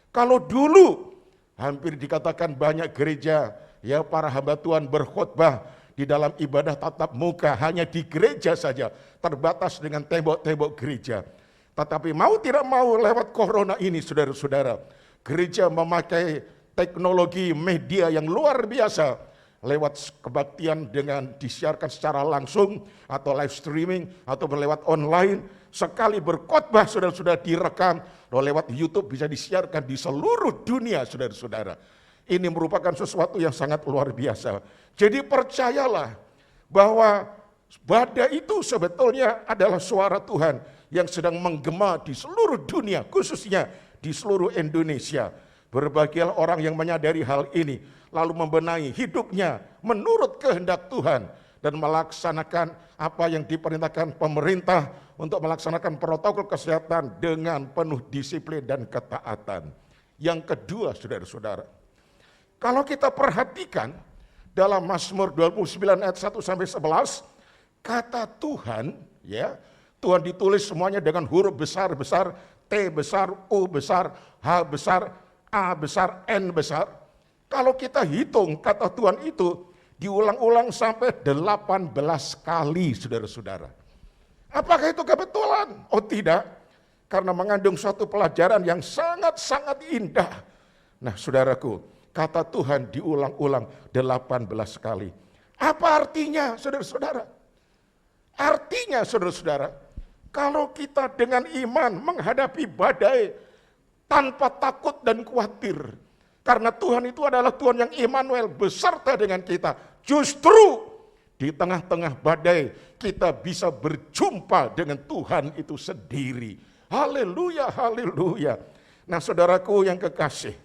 Kalau dulu hampir dikatakan banyak gereja, ya para hamba Tuhan berkhotbah di dalam ibadah tatap muka hanya di gereja saja, terbatas dengan tembok-tembok gereja. Tetapi mau tidak mau lewat corona ini, saudara-saudara, gereja memakai teknologi media yang luar biasa lewat kebaktian dengan disiarkan secara langsung atau live streaming atau lewat online. Sekali berkhotbah, saudara-saudara, direkam, lalu lewat YouTube bisa disiarkan di seluruh dunia, saudara-saudara. Ini merupakan sesuatu yang sangat luar biasa. Jadi percayalah bahwa badai itu sebetulnya adalah suara Tuhan yang sedang menggema di seluruh dunia, khususnya di seluruh Indonesia. Berbahagialah orang yang menyadari hal ini, lalu membenahi hidupnya menurut kehendak Tuhan, dan melaksanakan apa yang diperintahkan pemerintah untuk melaksanakan protokol kesehatan dengan penuh disiplin dan ketaatan. Yang kedua, saudara-saudara, kalau kita perhatikan dalam Mazmur 29 ayat 1 sampai 11, kata Tuhan, ya, Tuhan ditulis semuanya dengan huruf besar-besar, T besar, U besar, H besar, A besar, N besar. Kalau kita hitung kata Tuhan itu diulang-ulang sampai 18 kali, saudara-saudara. Apakah itu kebetulan? Oh tidak, karena mengandung suatu pelajaran yang sangat-sangat indah. Nah, saudaraku, kata Tuhan diulang-ulang 18 kali. Apa artinya, saudara-saudara? Artinya, saudara-saudara, kalau kita dengan iman menghadapi badai tanpa takut dan khawatir, karena Tuhan itu adalah Tuhan yang Immanuel beserta dengan kita. Justru di tengah-tengah badai kita bisa berjumpa dengan Tuhan itu sendiri. Haleluya, haleluya. Nah, saudaraku yang kekasih,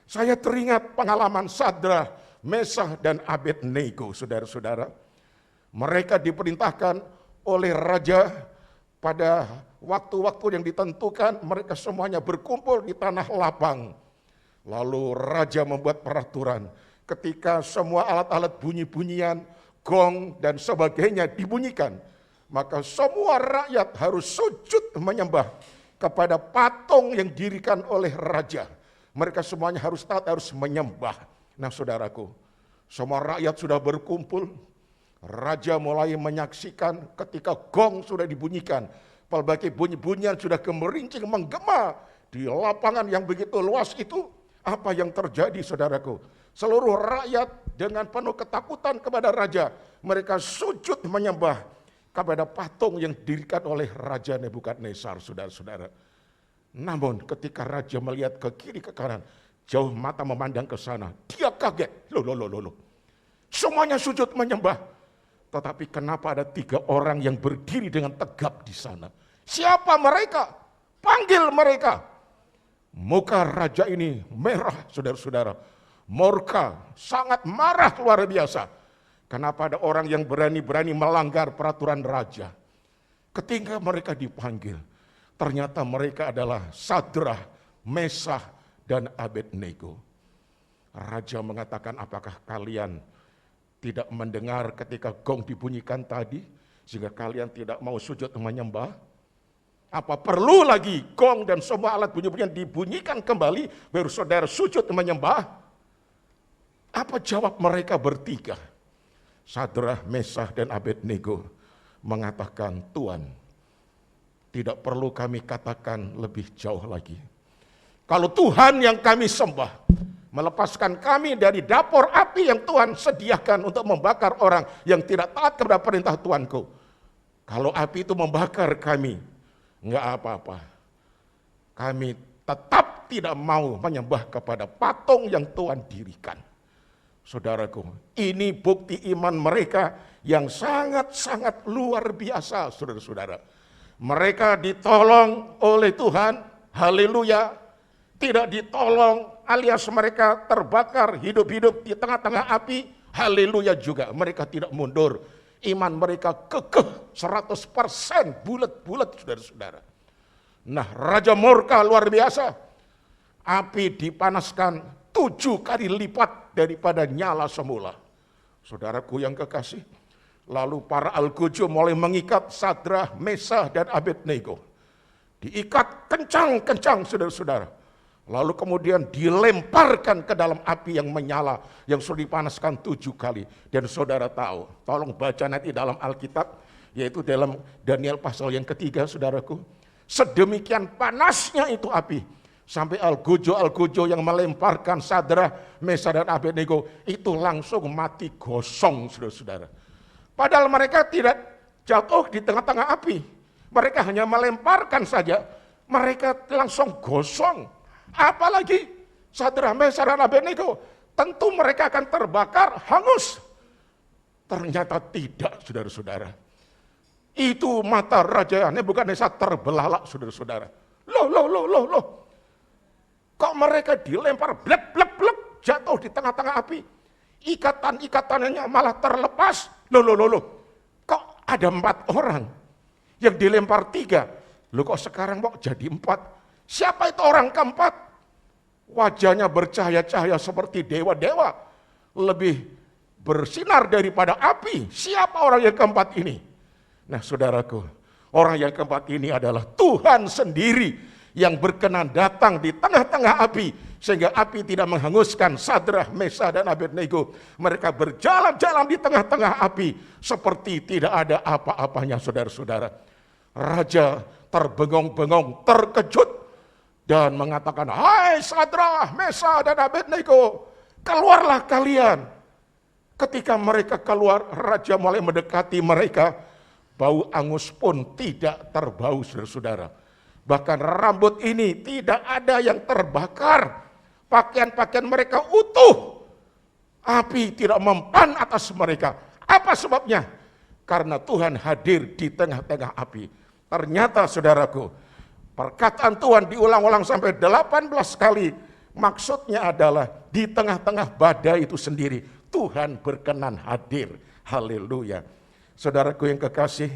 saya teringat pengalaman Sadrah, Mesah, dan Abednego, saudara-saudara. Mereka diperintahkan oleh raja pada waktu-waktu yang ditentukan, mereka semuanya berkumpul di tanah lapang. Lalu raja membuat peraturan, ketika semua alat-alat bunyi-bunyian, gong dan sebagainya dibunyikan, maka semua rakyat harus sujud menyembah kepada patung yang didirikan oleh raja. Mereka semuanya harus taat, harus menyembah. Nah, saudaraku, semua rakyat sudah berkumpul. Raja mulai menyaksikan ketika gong sudah dibunyikan, pelbagai bunyi-bunyian sudah gemerincing menggema di lapangan yang begitu luas itu. Apa yang terjadi, saudaraku? Seluruh rakyat dengan penuh ketakutan kepada raja, mereka sujud menyembah kepada patung yang didirikan oleh Raja Nebukadnezar, saudara-saudara. Namun ketika raja melihat ke kiri ke kanan, jauh mata memandang ke sana, dia kaget. Loh. Semuanya sujud menyembah. Tetapi kenapa ada 3 orang yang berdiri dengan tegap di sana? Siapa mereka? Panggil mereka. Muka raja ini merah, saudara-saudara. Murka, sangat marah luar biasa. Kenapa ada orang yang berani-berani melanggar peraturan raja? Ketika mereka dipanggil, ternyata mereka adalah Sadrah, Mesah, dan Abednego. Raja mengatakan, apakah kalian tidak mendengar ketika gong dibunyikan tadi, sehingga kalian tidak mau sujud menyembah? Apa perlu lagi gong dan semua alat bunyi-bunyian dibunyikan kembali, baru saudara sujud menyembah? Apa jawab mereka bertiga? Sadrah, Mesah, dan Abednego mengatakan, Tuhan, tidak perlu kami katakan lebih jauh lagi. Kalau Tuhan yang kami sembah melepaskan kami dari dapur api yang Tuhan sediakan untuk membakar orang yang tidak taat kepada perintah Tuanku. Kalau api itu membakar kami, enggak apa-apa. Kami tetap tidak mau menyembah kepada patung yang Tuhan dirikan. Saudaraku, ini bukti iman mereka yang sangat-sangat luar biasa, saudara-saudara. Mereka ditolong oleh Tuhan, haleluya. Tidak ditolong alias mereka terbakar hidup-hidup di tengah-tengah api, haleluya juga. Mereka tidak mundur. Iman mereka kekeh 100% bulat-bulat, saudara-saudara. Nah, Raja murka luar biasa. Api dipanaskan 7 kali lipat daripada nyala semula. Saudaraku yang kekasih, lalu para algojo mulai mengikat Sadrah, Mesah, dan Abednego. Diikat kencang-kencang, saudara-saudara. Lalu kemudian dilemparkan ke dalam api yang menyala, yang sudah dipanaskan 7 kali. Dan saudara tahu, tolong baca nanti dalam Alkitab, yaitu dalam Daniel pasal yang ketiga, saudaraku. Sedemikian panasnya itu api, sampai algojo-algojo yang melemparkan Sadrah, Mesah, dan Abednego itu langsung mati gosong, saudara-saudara. Padahal mereka tidak jatuh di tengah-tengah api. Mereka hanya melemparkan saja, mereka langsung gosong. Apalagi Sadrah, Mesah, dan Abednego, tentu mereka akan terbakar, hangus. Ternyata tidak, saudara-saudara. Itu mata Raja Nebukadnezar terbelalak, saudara-saudara. Loh. Kok mereka dilempar blek, jatuh di tengah-tengah api. Ikatan-ikatannya malah terlepas. Loh. Kok ada 4 orang yang dilempar 3? Loh kok sekarang kok jadi 4? Siapa itu orang keempat? Wajahnya bercahaya-cahaya seperti dewa-dewa. Lebih bersinar daripada api. Siapa orang yang keempat ini? Nah, saudaraku, orang yang keempat ini adalah Tuhan sendiri yang berkenan datang di tengah-tengah api, sehingga api tidak menghanguskan Sadrah, Mesah, dan Abednego. Mereka berjalan-jalan di tengah-tengah api seperti tidak ada apa-apanya, saudara-saudara. Raja terbengong-bengong, terkejut, dan mengatakan, "Hai Sadrah, Mesah, dan Abednego, keluarlah kalian." Ketika mereka keluar, Raja mulai mendekati mereka. Bau angus pun tidak terbau, saudara-saudara. Bahkan rambut ini tidak ada yang terbakar. Pakaian-pakaian mereka utuh. Api tidak mempan atas mereka. Apa sebabnya? Karena Tuhan hadir di tengah-tengah api. Ternyata, saudaraku, perkataan Tuhan diulang-ulang sampai 18 kali. Maksudnya adalah di tengah-tengah badai itu sendiri, Tuhan berkenan hadir. Haleluya. Saudaraku yang kekasih,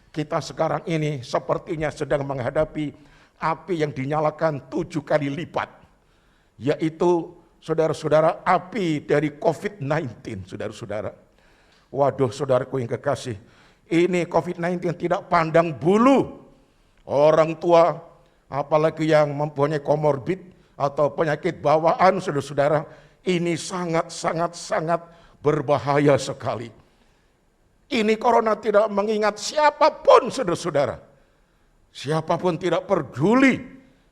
kita sekarang ini sepertinya sedang menghadapi api yang dinyalakan 7 kali lipat. Yaitu, saudara-saudara, api dari COVID-19, saudara-saudara. Waduh, saudaraku yang kekasih, ini COVID-19 tidak pandang bulu. Orang tua, apalagi yang mempunyai komorbid atau penyakit bawaan, saudara-saudara, ini sangat berbahaya sekali. Ini corona tidak mengingat siapapun, saudara-saudara. Siapapun tidak peduli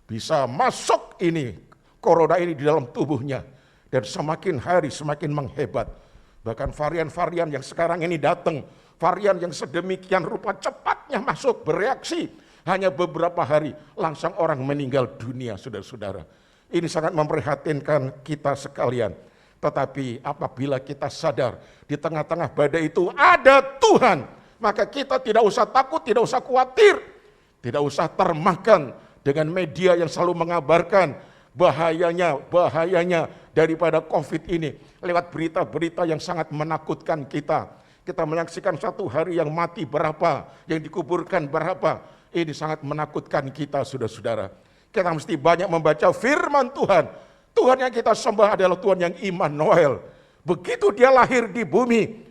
bisa masuk ini, corona ini di dalam tubuhnya. Dan semakin hari semakin menghebat. Bahkan varian-varian yang sekarang ini datang, varian yang sedemikian rupa cepatnya masuk, bereaksi. Hanya beberapa hari langsung orang meninggal dunia, saudara-saudara. Ini sangat memprihatinkan kita sekalian. Tetapi apabila kita sadar di tengah-tengah badai itu ada Tuhan, maka kita tidak usah takut, tidak usah khawatir, tidak usah termakan dengan media yang selalu mengabarkan bahayanya daripada COVID ini. Lewat berita-berita yang sangat menakutkan kita. Kita menyaksikan 1 hari yang mati berapa, yang dikuburkan berapa. Ini sangat menakutkan kita, saudara-saudara. Kita mesti banyak membaca firman Tuhan. Tuhan yang kita sembah adalah Tuhan yang Immanuel. Begitu dia lahir di bumi,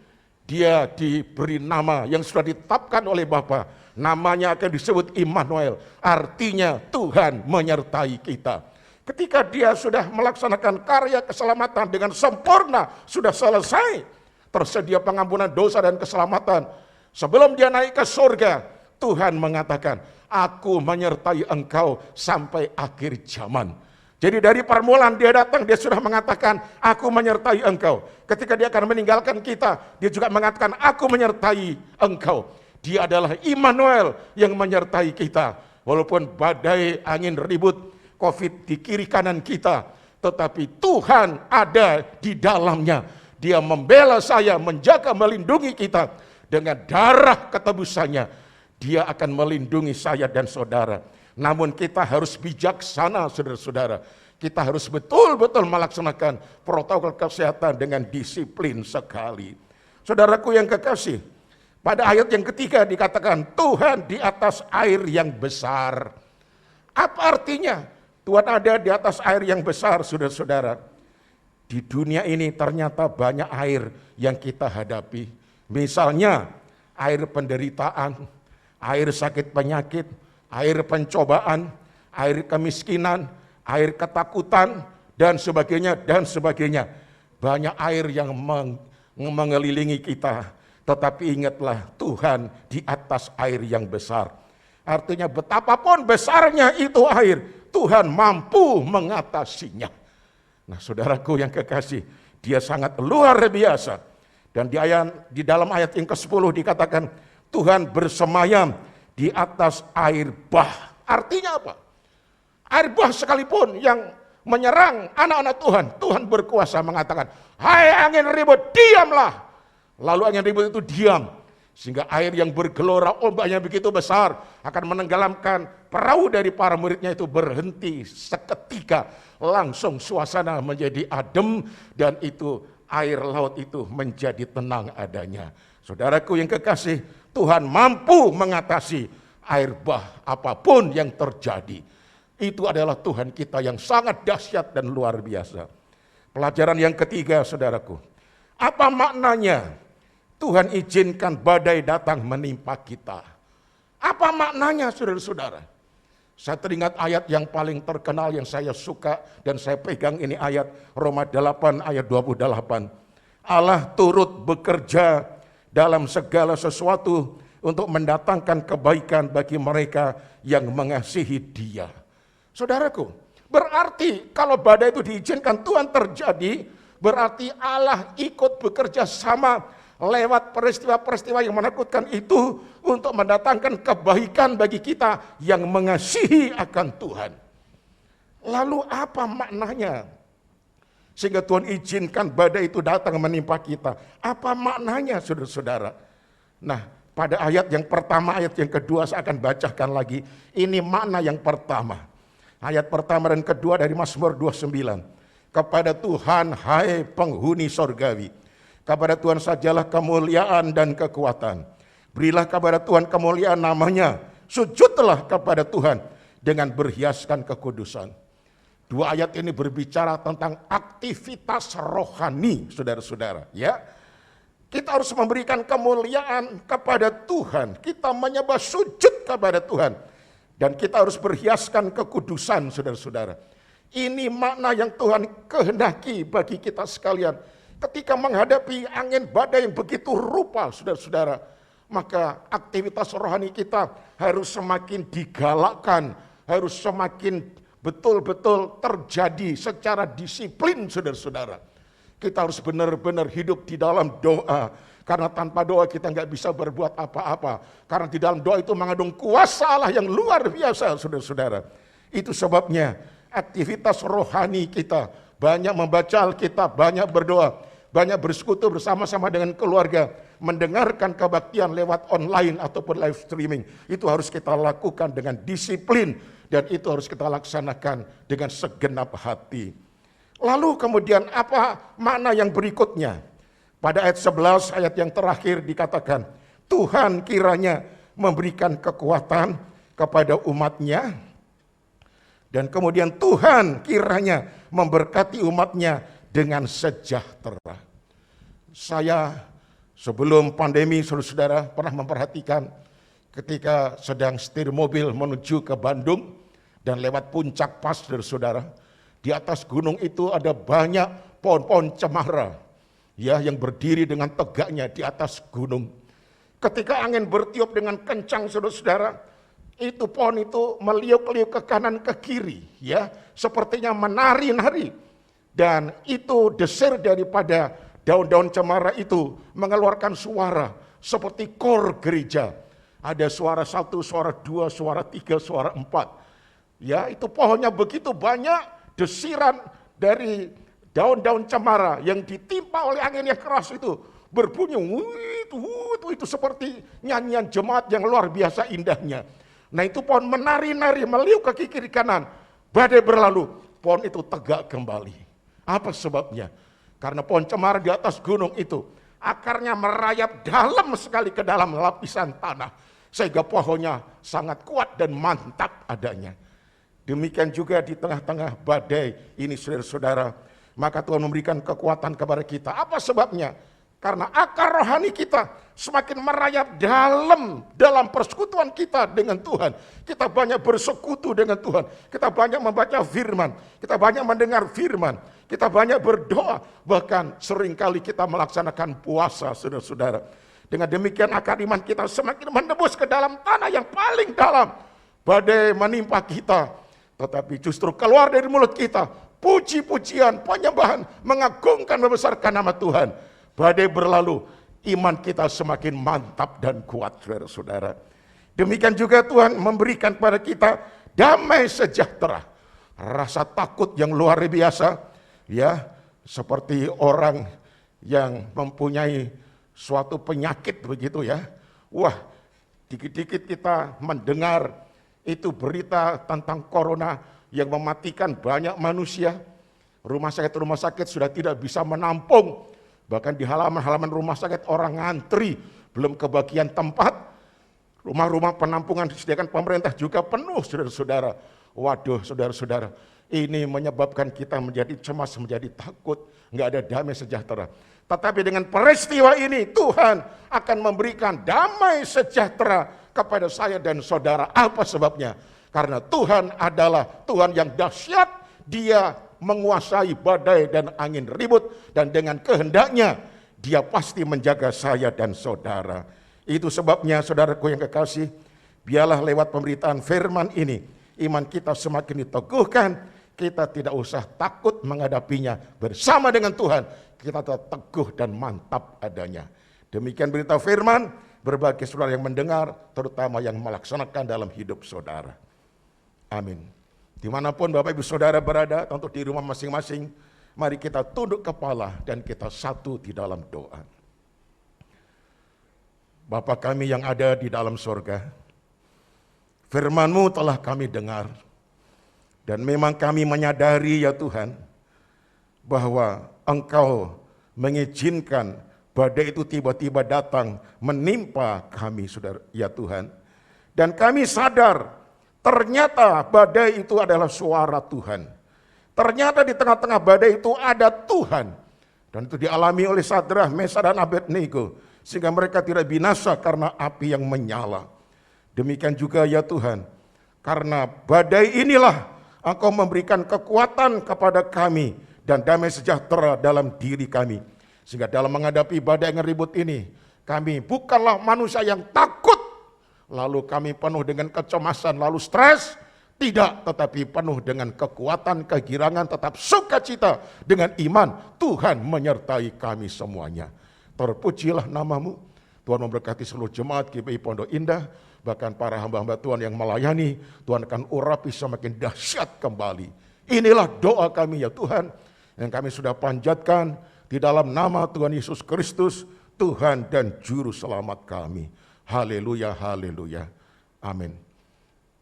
dia diberi nama yang sudah ditetapkan oleh Bapa. Namanya akan disebut Immanuel. Artinya Tuhan menyertai kita. Ketika dia sudah melaksanakan karya keselamatan dengan sempurna, sudah selesai, tersedia pengampunan dosa dan keselamatan. Sebelum dia naik ke surga, Tuhan mengatakan, "Aku menyertai engkau sampai akhir zaman." Jadi dari permulaan dia datang, dia sudah mengatakan, "Aku menyertai engkau." Ketika dia akan meninggalkan kita, dia juga mengatakan, "Aku menyertai engkau." Dia adalah Immanuel yang menyertai kita. Walaupun badai, angin ribut, COVID di kiri kanan kita, tetapi Tuhan ada di dalamnya. Dia membela saya, menjaga, melindungi kita. Dengan darah ketebusannya, Dia akan melindungi saya dan saudara. Namun kita harus bijaksana, saudara-saudara. Kita harus betul-betul melaksanakan protokol kesehatan dengan disiplin sekali. Saudaraku yang kekasih, pada ayat yang ketiga dikatakan Tuhan di atas air yang besar. Apa artinya? Tuhan ada di atas air yang besar, saudara-saudara. Di dunia ini ternyata banyak air yang kita hadapi. Misalnya air penderitaan, air sakit penyakit, air pencobaan, air kemiskinan, air ketakutan, dan sebagainya, dan sebagainya. Banyak air yang mengelilingi kita. Tetapi ingatlah, Tuhan di atas air yang besar. Artinya betapapun besarnya itu air, Tuhan mampu mengatasinya. Nah, saudaraku yang kekasih, Dia sangat luar biasa. Dan di dalam ayat yang ke-10 dikatakan, Tuhan bersemayam di atas air bah. Artinya apa? Air bah sekalipun yang menyerang anak-anak Tuhan, Tuhan berkuasa mengatakan, hai angin ribut, diamlah. Lalu angin ribut itu diam. Sehingga air yang bergelora, ombaknya begitu besar, akan menenggelamkan perahu dari para muridnya itu berhenti seketika. Langsung suasana menjadi adem, dan itu air laut itu menjadi tenang adanya. Saudaraku yang kekasih, Tuhan mampu mengatasi air bah apapun yang terjadi. Itu adalah Tuhan kita yang sangat dahsyat dan luar biasa. Pelajaran yang ketiga, saudaraku. Apa maknanya Tuhan izinkan badai datang menimpa kita? Apa maknanya, saudara-saudara? Saya teringat ayat yang paling terkenal yang saya suka dan saya pegang, ini ayat Roma 8 ayat 28. Allah turut bekerja dalam segala sesuatu untuk mendatangkan kebaikan bagi mereka yang mengasihi Dia. Saudaraku, berarti kalau badai itu diizinkan Tuhan terjadi, berarti Allah ikut bekerja sama lewat peristiwa-peristiwa yang menakutkan itu untuk mendatangkan kebaikan bagi kita yang mengasihi akan Tuhan. Lalu apa maknanya? Sehingga Tuhan izinkan badai itu datang menimpa kita. Apa maknanya, saudara-saudara? Nah, pada ayat yang pertama, ayat yang kedua saya akan bacakan lagi. Ini makna yang pertama. Ayat pertama dan kedua dari Mazmur 29. Kepada Tuhan, hai penghuni sorgawi, kepada Tuhan sajalah kemuliaan dan kekuatan. Berilah kepada Tuhan kemuliaan namanya. Sujudlah kepada Tuhan dengan berhiaskan kekudusan. Dua ayat ini berbicara tentang aktivitas rohani, saudara-saudara. Ya, kita harus memberikan kemuliaan kepada Tuhan. Kita menyembah, sujud kepada Tuhan. Dan kita harus berhiaskan kekudusan, saudara-saudara. Ini makna yang Tuhan kehendaki bagi kita sekalian. Ketika menghadapi angin badai yang begitu rupa, saudara-saudara, maka aktivitas rohani kita harus semakin digalakkan, harus semakin betul-betul terjadi secara disiplin, saudara-saudara. Kita harus benar-benar hidup di dalam doa, karena tanpa doa kita nggak bisa berbuat apa-apa. Karena di dalam doa itu mengandung kuasa Allah yang luar biasa, saudara-saudara. Itu sebabnya aktivitas rohani kita, banyak membaca Alkitab, banyak berdoa, banyak bersekutu bersama-sama dengan keluarga, mendengarkan kebaktian lewat online ataupun live streaming. Itu harus kita lakukan dengan disiplin, dan itu harus kita laksanakan dengan segenap hati. Lalu kemudian apa makna yang berikutnya? Pada ayat 11, ayat yang terakhir dikatakan, Tuhan kiranya memberikan kekuatan kepada umatnya, dan kemudian Tuhan kiranya memberkati umatnya dengan sejahtera. Saya sebelum pandemi, saudara-saudara, pernah memperhatikan ketika sedang setir mobil menuju ke Bandung dan lewat puncak pas, saudara-saudara, di atas gunung itu ada banyak pohon-pohon cemara, ya, yang berdiri dengan tegaknya di atas gunung. Ketika angin bertiup dengan kencang, saudara-saudara, itu pohon itu meliuk-liuk ke kanan ke kiri, ya, sepertinya menari-nari. Dan itu desir daripada daun-daun cemara itu mengeluarkan suara seperti kor gereja. Ada suara 1, suara 2, suara 3, suara 4. Ya, itu pohonnya begitu banyak, desiran dari daun-daun cemara yang ditimpa oleh angin yang keras itu berbunyi itu seperti nyanyian jemaat yang luar biasa indahnya. Nah itu pohon menari-nari meliuk ke kiri kanan, badai berlalu, pohon itu tegak kembali. Apa sebabnya? Karena pohon cemara di atas gunung itu akarnya merayap dalam sekali ke dalam lapisan tanah, sehingga pohonnya sangat kuat dan mantap adanya. Demikian juga di tengah-tengah badai ini saudara-saudara, maka Tuhan memberikan kekuatan kepada kita. Apa sebabnya? Karena akar rohani kita semakin merayap dalam persekutuan kita dengan Tuhan. Kita banyak bersekutu dengan Tuhan. Kita banyak membaca firman. Kita banyak mendengar firman. Kita banyak berdoa. Bahkan seringkali kita melaksanakan puasa, saudara-saudara. Dengan demikian akar iman kita semakin menembus ke dalam tanah yang paling dalam. Badai menimpa kita, tetapi justru keluar dari mulut kita puji-pujian, penyembahan, mengagungkan, membesarkan nama Tuhan. Badai berlalu, iman kita semakin mantap dan kuat, saudara-saudara. Demikian juga Tuhan memberikan kepada kita damai sejahtera, rasa takut yang luar biasa, ya, seperti orang yang mempunyai suatu penyakit begitu ya. Wah, dikit-dikit kita mendengar itu berita tentang corona yang mematikan banyak manusia. Rumah sakit sudah tidak bisa menampung. Bahkan di halaman-halaman rumah sakit orang ngantri, belum kebagian tempat. Rumah-rumah penampungan disediakan pemerintah juga penuh, saudara-saudara. Waduh, saudara-saudara, ini menyebabkan kita menjadi cemas, menjadi takut, nggak ada damai sejahtera. Tetapi dengan peristiwa ini, Tuhan akan memberikan damai sejahtera kepada saya dan saudara. Apa sebabnya? Karena Tuhan adalah Tuhan yang dahsyat. Dia menguasai badai dan angin ribut, dan dengan kehendaknya Dia pasti menjaga saya dan saudara. Itu sebabnya saudaraku yang kekasih, biarlah lewat pemberitaan firman ini iman kita semakin diteguhkan. Kita tidak usah takut menghadapinya. Bersama dengan Tuhan kita tetap teguh dan mantap adanya. Demikian berita firman, berbagai saudara yang mendengar, terutama yang melaksanakan dalam hidup saudara. Amin. Dimanapun Bapak Ibu Saudara berada, tentu di rumah masing-masing, mari kita tunduk kepala dan kita satu di dalam doa. Bapa kami yang ada di dalam sorga, firman-Mu telah kami dengar, dan memang kami menyadari ya Tuhan, bahwa Engkau mengizinkan badai itu tiba-tiba datang menimpa kami, saudara, ya Tuhan. Dan kami sadar, ternyata badai itu adalah suara Tuhan. Ternyata di tengah-tengah badai itu ada Tuhan. Dan itu dialami oleh Sadrah, Mesah, dan Abednego. Sehingga mereka tidak binasa karena api yang menyala. Demikian juga ya Tuhan, karena badai inilah Engkau memberikan kekuatan kepada kami dan damai sejahtera dalam diri kami. Sehingga dalam menghadapi badai yang ribut ini, kami bukanlah manusia yang takut, lalu kami penuh dengan kecemasan, lalu stres. Tidak, tetapi penuh dengan kekuatan, kegirangan, tetap sukacita dengan iman. Tuhan menyertai kami semuanya. Terpujilah nama-Mu. Tuhan memberkati seluruh jemaat GBI Pondok Indah, bahkan para hamba-hamba Tuhan yang melayani. Tuhan akan urapi semakin dahsyat kembali. Inilah doa kami ya Tuhan, yang kami sudah panjatkan di dalam nama Tuhan Yesus Kristus, Tuhan dan Juru Selamat kami. Haleluya, haleluya. Amin.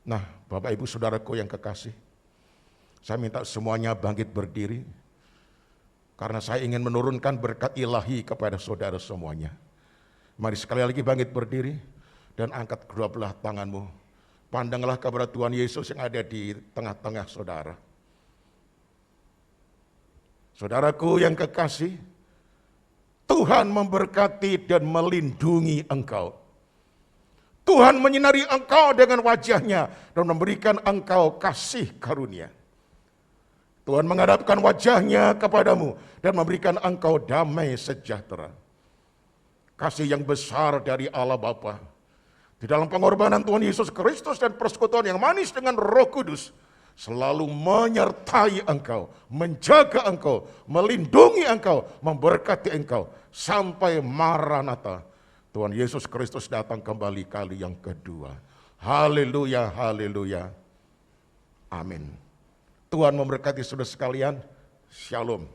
Nah, Bapak Ibu Saudaraku yang kekasih, saya minta semuanya bangkit berdiri, karena saya ingin menurunkan berkat ilahi kepada saudara semuanya. Mari sekali lagi bangkit berdiri, dan angkat kedua belah tanganmu. Pandanglah kepada Tuhan Yesus yang ada di tengah-tengah saudara. Saudaraku yang kekasih, Tuhan memberkati dan melindungi engkau. Tuhan menyinari engkau dengan wajahnya dan memberikan engkau kasih karunia. Tuhan menghadapkan wajahnya kepadamu dan memberikan engkau damai sejahtera. Kasih yang besar dari Allah Bapa, di dalam pengorbanan Tuhan Yesus Kristus dan persekutuan yang manis dengan Roh Kudus, selalu menyertai engkau, menjaga engkau, melindungi engkau, memberkati engkau, sampai Maranatha, Tuhan Yesus Kristus datang kembali kali yang kedua. Haleluya, haleluya. Amin. Tuhan memberkati saudara sekalian. Shalom.